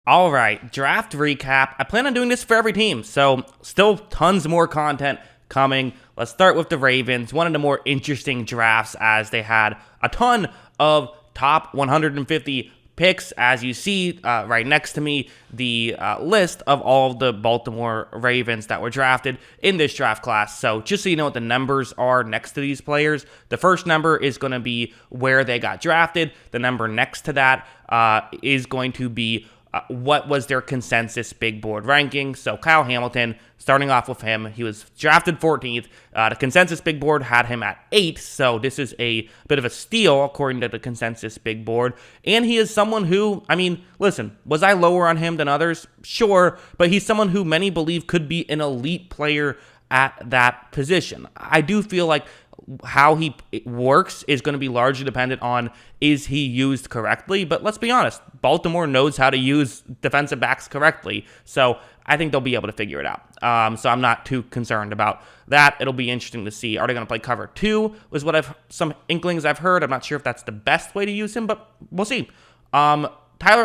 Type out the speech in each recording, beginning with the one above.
All right, draft recap. I plan on doing this for every team, so still tons more content coming. Let's start with the Ravens, one of the more interesting drafts as they had a ton of top 150 picks. As you see right next to me, the list of all of the Baltimore Ravens that were drafted in this draft class. So just so you know what the numbers are next to these players, the first number is going to be where they got drafted. The number next to that is going to be what was their consensus big board ranking. So Kyle Hamilton, starting off with him, he was drafted 14th. The consensus big board had him at 8th, so this is a bit of a steal according to the consensus big board. And he is someone who, I mean, listen, was I lower on him than others? Sure, but he's someone who many believe could be an elite player at that position. I do feel like how he works is going to be largely dependent on is he used correctly. But let's be honest, Baltimore knows how to use defensive backs correctly. So I think they'll be able to figure it out. So I'm not too concerned about that. It'll be interesting to see. Are they going to play cover 2 was what some inklings I've heard. I'm not sure if that's the best way to use him, but we'll see. Tyler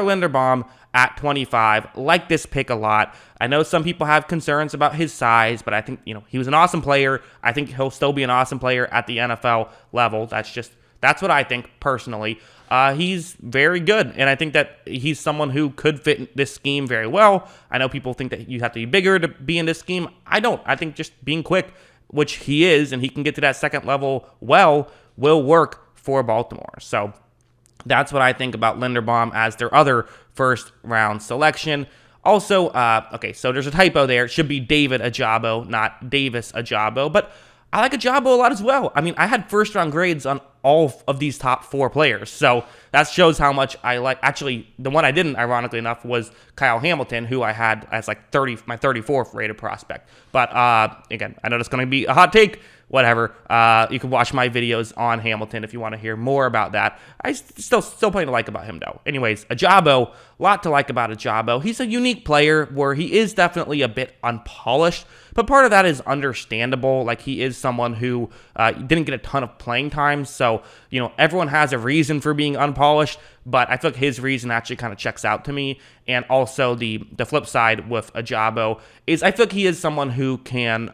Linderbaum at 25, like this pick a lot. I know some people have concerns about his size, but I think, he was an awesome player. I think he'll still be an awesome player at the NFL level. That's what I think personally. He's very good, and I think that he's someone who could fit in this scheme very well. I know people think that you have to be bigger to be in this scheme. I don't. I think just being quick, which he is, and he can get to that second level well, will work for Baltimore. So that's what I think about Linderbaum as their other first-round selection. Also, okay, so there's a typo there. It should be David Ajabo, not Davis Ajabo. But I like Ajabo a lot as well. I mean, I had first-round grades on all of these top 4 players. So that shows how much I like. Actually, the one I didn't, ironically enough, was Kyle Hamilton, who I had as like my 34th rated prospect. But again, I know it's going to be a hot take. Whatever. You can watch my videos on Hamilton if you want to hear more about that. I still plenty to like about him, though. Anyways, Ajabo, a lot to like about Ajabo. He's a unique player where he is definitely a bit unpolished, but part of that is understandable. Like, he is someone who didn't get a ton of playing time, so, everyone has a reason for being unpolished, but I feel like his reason actually kind of checks out to me. And also the flip side with Ajabo is I feel like he is someone who can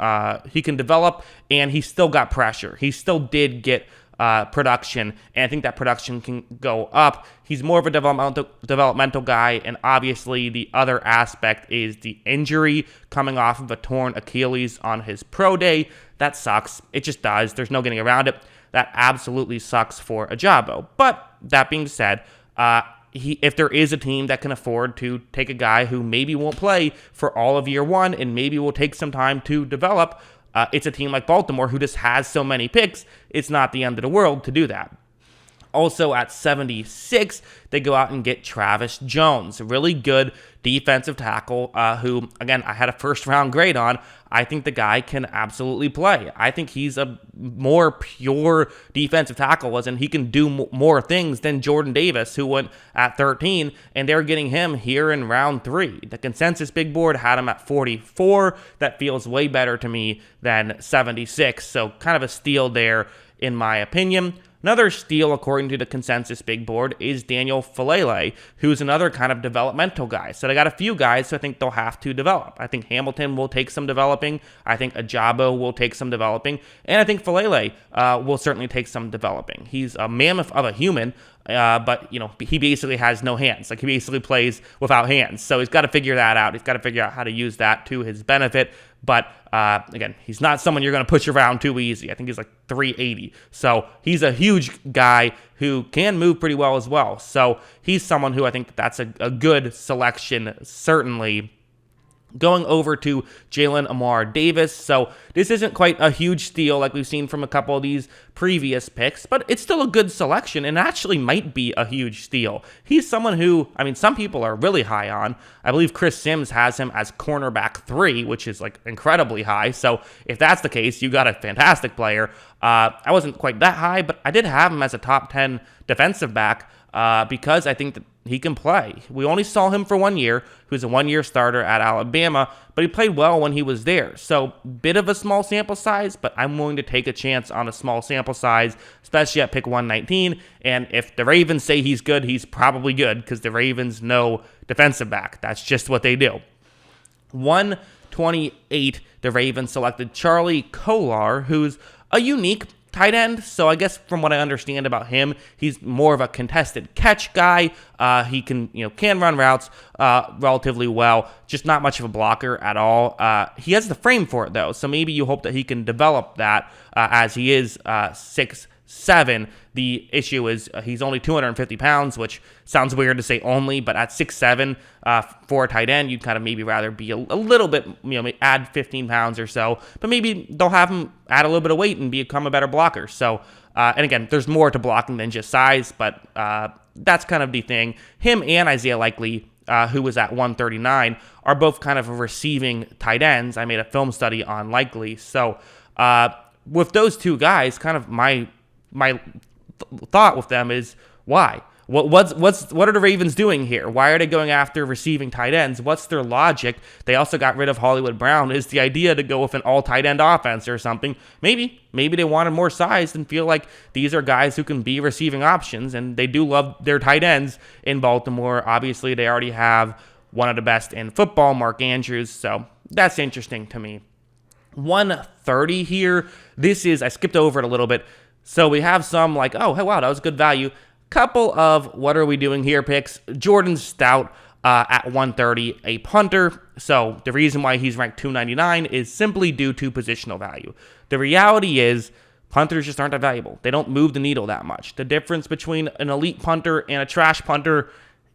develop, and he still got pressure. He still did get production, and I think that production can go up. He's more of a developmental guy, and obviously the other aspect is the injury coming off of a torn Achilles on his pro day. That sucks. It just does. There's no getting around it. That absolutely sucks for Ajabo. But that being said, if there is a team that can afford to take a guy who maybe won't play for all of year one and maybe will take some time to develop, it's a team like Baltimore who just has so many picks. It's not the end of the world to do that. Also at 76, they go out and get Travis Jones, a really good defensive tackle who, again, I had a first-round grade on. I think the guy can absolutely play. I think he's a more pure defensive tackle, and he can do more things than Jordan Davis, who went at 13, and they're getting him here in round 3. The consensus big board had him at 44. That feels way better to me than 76, so kind of a steal there in my opinion. Another steal, according to the consensus big board, is Daniel Fellaille, who's another kind of developmental guy. So they got a few guys who I think they'll have to develop. I think Hamilton will take some developing. I think Ajabo will take some developing. And I think Fellaille will certainly take some developing. He's a mammoth of a human, but, he basically has no hands. Like, he basically plays without hands. So he's got to figure that out. He's got to figure out how to use that to his benefit. But, again, he's not someone you're going to push around too easy. I think he's like 380. So he's a huge guy who can move pretty well as well. So he's someone who I think that's a good selection, certainly. Going over to Jalen Amar Davis. So this isn't quite a huge steal like we've seen from a couple of these previous picks, but it's still a good selection and actually might be a huge steal. He's someone who, some people are really high on. I believe Chris Sims has him as cornerback 3, which is like incredibly high. So if that's the case, you got a fantastic player. I wasn't quite that high, but I did have him as a top 10 defensive back because I think that play. We only saw him for 1 year. He was a 1-year starter at Alabama, but he played well when he was there. So, bit of a small sample size, but I'm willing to take a chance on a small sample size, especially at pick 119. And if the Ravens say he's good, he's probably good because the Ravens know defensive back. That's just what they do. 128, the Ravens selected Charlie Kolar, who's a unique tight end. So I guess from what I understand about him, he's more of a contested catch guy. He can run routes relatively well, just not much of a blocker at all. He has the frame for it though, so maybe you hope that he can develop that as he is 6'7". The issue is he's only 250 pounds, which sounds weird to say only, but at 6'7", for a tight end, you'd kind of maybe rather be a little bit, add 15 pounds or so, but maybe they'll have him add a little bit of weight and become a better blocker. So, and again, there's more to blocking than just size, but that's kind of the thing. Him and Isaiah Likely, who was at 139, are both kind of receiving tight ends. I made a film study on Likely. So, with those two guys, kind of my thought with them is why? What are the Ravens doing here? Why are they going after receiving tight ends? What's their logic? They also got rid of Hollywood Brown. Is the idea to go with an all tight end offense or something? Maybe they wanted more size and feel like these are guys who can be receiving options, and they do love their tight ends in Baltimore. Obviously, they already have one of the best in football, Mark Andrews, so that's interesting to me. 130 here. I skipped over it a little bit. So we have some like, oh, hey, wow, that was good value. Couple of what are we doing here picks. Jordan Stout at 130, a punter. So the reason why he's ranked 299 is simply due to positional value. The reality is punters just aren't that valuable. They don't move the needle that much. The difference between an elite punter and a trash punter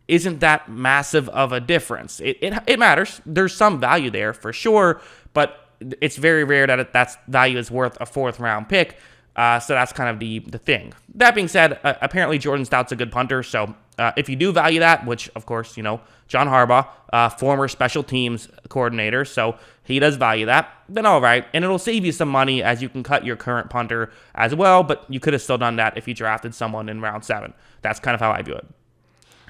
isn't that massive of a difference. It matters. There's some value there for sure, but it's very rare that that value is worth a 4th round pick. So that's kind of the thing. That being said, apparently Jordan Stout's a good punter. So if you do value that, which of course, John Harbaugh, former special teams coordinator, so he does value that, then all right. And it'll save you some money as you can cut your current punter as well. But you could have still done that if you drafted someone in round 7. That's kind of how I view it.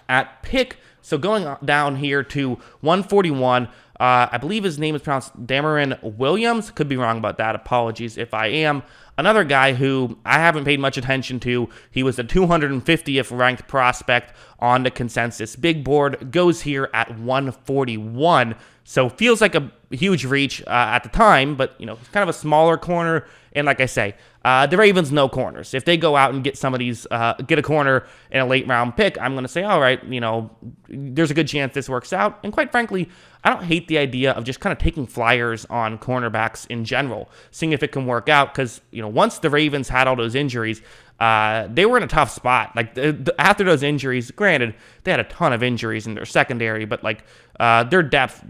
At pick, so going down here to 141, I believe his name is pronounced Damarin Williams. Could be wrong about that. Apologies if I am. Another guy who I haven't paid much attention to. He was the 250th ranked prospect on the consensus big board. Goes here at 141. So feels like a huge reach at the time, but he's kind of a smaller corner. And like I say, the Ravens know corners. If they go out and get some of these, get a corner in a late round pick, I'm going to say, all right, there's a good chance this works out. And quite frankly, I don't hate the idea of just kind of taking flyers on cornerbacks in general, seeing if it can work out. Because, once the Ravens had all those injuries, they were in a tough spot. Like after those injuries, granted, they had a ton of injuries in their secondary, but their depth